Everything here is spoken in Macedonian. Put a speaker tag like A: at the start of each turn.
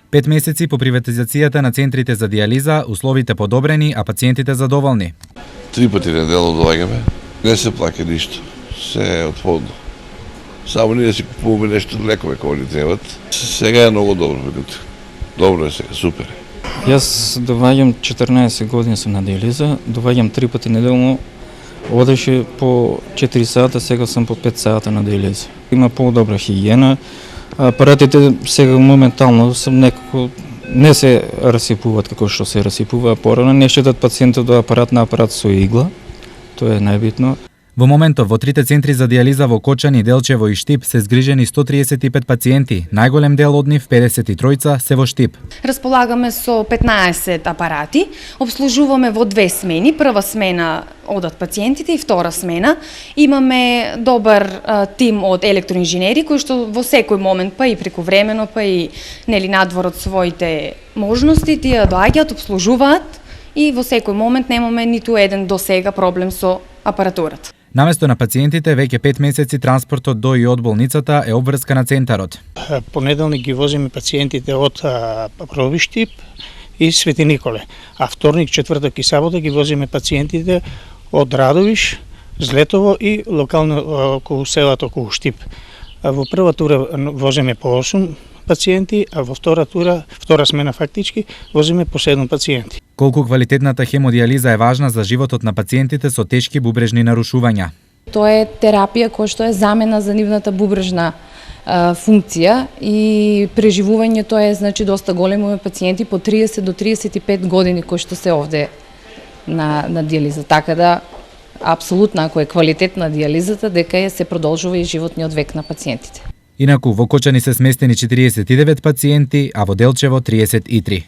A: 5 месеци по приватизацијата на центрите за дијализа, условите подобрени, а пациентите задоволни.
B: 3 пати неделно доаѓаме, не се плаќа ништо, се е отводно. Само ние си купуваме нешто лекове кои ни требат. Сега е многу добро, меѓутоа. Добро е сега, супер е.
C: Јас доваѓам 14 години сум на дијализа, доваѓам 3 пати неделно. Одеше по 4 сата, сега сум по 5 сата на дијализа. Има подобра хигиена. Апаратите сега моментално некако не се расипуваат како што се расипува порано. Не шетат пациентот до апарат на апарат со игла. Тоа е најбитно.
A: Во моментов во трите центри за дијализа во Кочани, Делчево и Штип се згрижени 135 пациенти. Најголем дел од нив, 53, се во Штип.
D: Располагаме со 15 апарати, обслужуваме во 2 смени. Прва смена одат пациентите и втора смена. Имаме добар тим од електроинженери кои што во секој момент, па и прековремено, па и надвор од своите можности, тие доаѓаат, обслужуваат и во секој момент немаме ниту еден до сега проблем со апаратурата.
A: Наместо на пациентите, веќе 5 месеци транспортот до и од болницата е обврска на центарот.
E: Понеделник ги возиме пациентите од Проби Штип и Свети Николе, а вторник, четврток и сабота ги возиме пациентите од Радовиш, Злетово и локално околу селото околу Штип. Во прва тура возиме по 8 пациенти, а во втора смена фактички, возиме по 7 пациенти.
A: Колку квалитетната хемодијализа е важна за животот на пациентите со тешки бубрежни нарушувања.
F: Тоа е терапија која што е замена за нивната бубрежна функција и преживувањето е доста големо, пациенти по 30 до 35 години кои што се овде на дијализа. Така да апсолутно ако е квалитетна дијализата, дека се продолжува и животниот век на пациентите.
A: Инаку во Кочани се сместени 49 пациенти, а во Делчево 33.